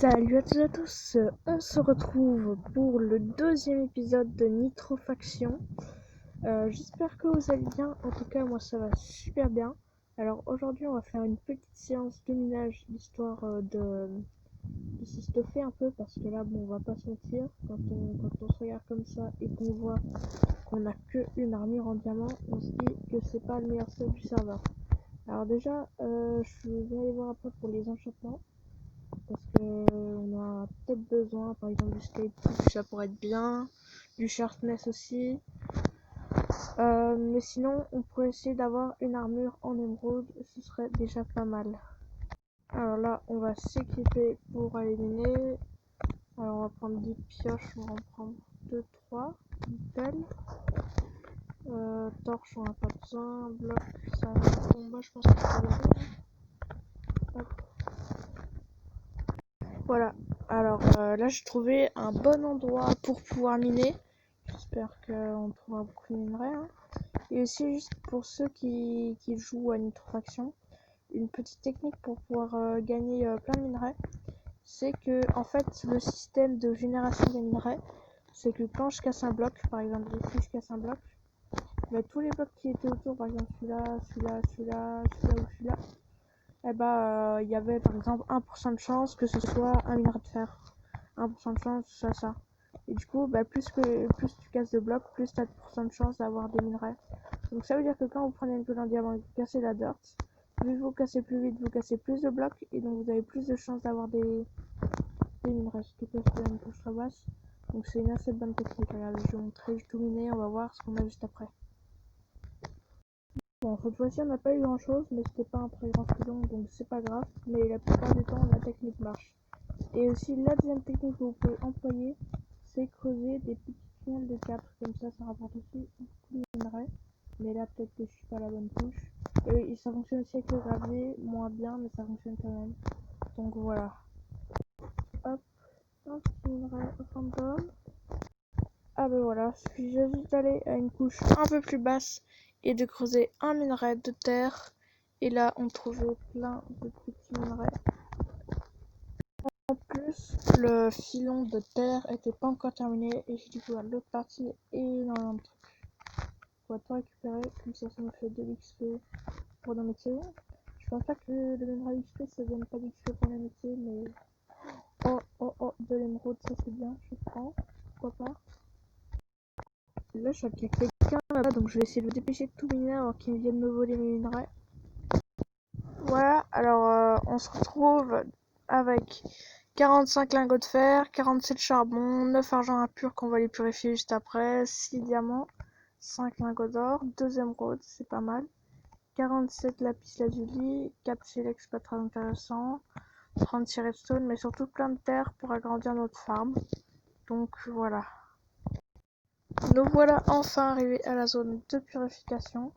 Salut à toutes et à tous, on se retrouve pour le deuxième épisode de Nitrofaction. J'espère que vous allez bien, en tout cas moi ça va super bien. Alors aujourd'hui on va faire une petite séance de minage, histoire de s'étoffer un peu, parce que là bon on va pas se mentir, quand on se regarde comme ça et qu'on voit qu'on a que une armure en diamant, on se dit que c'est pas le meilleur stuff du serveur. Alors déjà, je vais aller voir un peu pour les enchantements. Parce que on a peut-être besoin, par exemple du skate, ça pourrait être bien, du sharpness aussi. Mais sinon, on pourrait essayer d'avoir une armure en émeraude, ce serait déjà pas mal. Alors là, on va s'équiper pour éliminer. Alors on va prendre 10 pioches, on va en prendre 2, 3, nickel. Torche, on n'a pas besoin, bloc, ça combat, je pense que ça va aller. Voilà, alors là j'ai trouvé un bon endroit pour pouvoir miner. J'espère qu'on trouvera beaucoup de minerais. Hein. Et aussi, juste pour ceux qui jouent à Nitrofaction, une petite technique pour pouvoir gagner plein de minerais, c'est que en fait le système de génération des minerais, c'est que quand je casse un bloc, par exemple ici je casse un bloc, bah, tous les blocs qui étaient autour, par exemple celui-là, celui-là, celui-là, celui-là ou celui-là, et bah il y avait par exemple 1% de chance que ce soit un minerai de fer, 1% de chance ça. Et du coup, bah, plus tu casses de blocs, plus tu as de chance d'avoir des minerais. Donc ça veut dire que quand vous prenez une pile en diamant et que vous cassez la dirt, vu que vous cassez plus vite, vous cassez plus de blocs et donc vous avez plus de chances d'avoir des minerais. Surtout que je fais une touche très basse. Donc c'est une assez bonne technique. Regardez, je vais vous montrer, je tout miné, on va voir ce qu'on a juste après. Bon, cette fois-ci on n'a pas eu grand chose, mais c'était pas un très grand filon, donc c'est pas grave. Mais la plupart du temps, la technique marche. Et aussi, la deuxième technique que vous pouvez employer, c'est creuser des petites tunnels de 4. Comme ça rapporte aussi beaucoup de minerais. Mais là, peut-être que je suis pas à la bonne touche. Et ça fonctionne aussi avec le gravier, moins bien, mais ça fonctionne quand même. Donc voilà. Hop, un petit minerai random. Ah ben voilà, suffit juste d'aller à une couche un peu plus basse et de creuser un minerai de terre. Et là, on trouvait plein de petits minerais. En plus, le filon de terre était pas encore terminé et j'ai découvert l'autre partie et énormément de trucs. On va tout récupérer, comme ça me fait de l'XP pour nos métiers. Je pense pas que le minerai XP ça donne pas d'XP pour les métiers, mais oh, de l'émeraude ça c'est bien, je prends, pourquoi pas. Là je vois qu'il y a quelqu'un là-bas, donc je vais essayer de me dépêcher de tout miner alors qu'il vienne me voler mes minerais. Voilà, alors on se retrouve avec 45 lingots de fer, 47 charbon, 9 argent impur qu'on va les purifier juste après, 6 diamants, 5 lingots d'or, 2 émeraudes, c'est pas mal, 47 lapis lazuli, 4 silex pas très intéressant, 36 redstone, mais surtout plein de terre pour agrandir notre farm. Donc voilà. Nous voilà enfin arrivés à la zone de purification.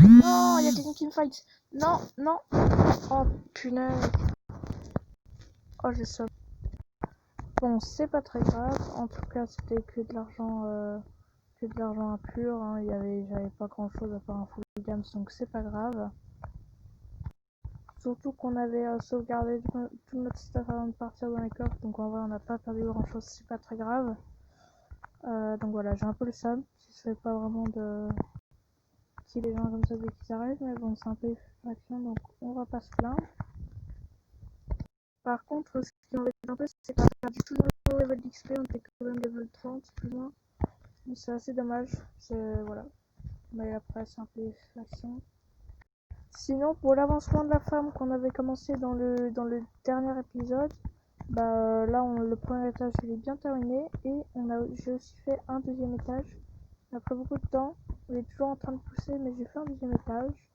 Non, il y a quelqu'un qui me fight. Non. Oh punaise. Oh j'ai ça. Bon, c'est pas très grave. En tout cas, c'était que de l'argent impur. Hein. J'avais pas grand chose à part un full diams, donc c'est pas grave. Surtout qu'on avait sauvegardé tout notre stuff avant de partir dans les coffres, donc en vrai, on n'a pas perdu grand chose. C'est pas très grave. Donc voilà, j'ai un peu le seum. Je sais pas vraiment de qui les gens comme ça dès qu'ils arrivent, mais bon, c'est un peu une frustration, donc on va pas se plaindre. Par contre, ce qui m'embête un peu, c'est qu'on a perdu tout nos level d'XP, on était quand même level 30 plus ou moins. C'est assez dommage, voilà. Mais après, c'est un peu l'action. Sinon, pour l'avancement de la farm qu'on avait commencé dans le dernier épisode, bah là, le premier étage il est bien terminé et j'ai aussi fait un deuxième étage. Après beaucoup de temps, il est toujours en train de pousser, mais j'ai fait un deuxième étage.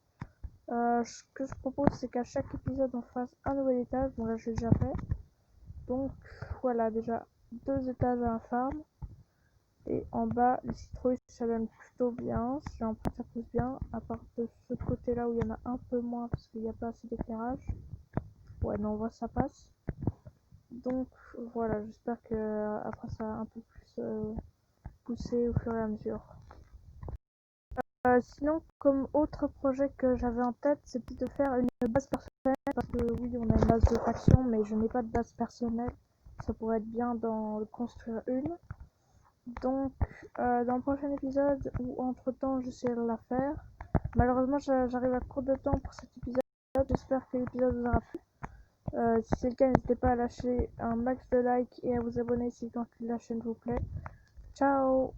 Ce que je propose, c'est qu'à chaque épisode, on fasse un nouvel étage. Bon, là, j'ai déjà fait. Donc, voilà, déjà 2 étages à la farm. Et en bas, les citrouilles, ça donne plutôt bien. J'ai l'impression que ça pousse bien. À part de ce côté-là où il y en a un peu moins parce qu'il n'y a pas assez d'éclairage. Ouais, non, on voit ça passe. Donc, voilà, j'espère que après ça va un peu plus pousser au fur et à mesure. Sinon, comme autre projet que j'avais en tête, c'était de faire une base personnelle, parce que oui, on a une base de faction, mais je n'ai pas de base personnelle. Ça pourrait être bien d'en construire une. Donc, dans le prochain épisode, ou entre-temps, j'essaierai de la faire. Malheureusement, j'arrive à court de temps pour cet épisode. J'espère que l'épisode vous aura plu. Si c'est le cas, n'hésitez pas à lâcher un max de likes et à vous abonner si le contenu de la chaîne vous plaît. Ciao!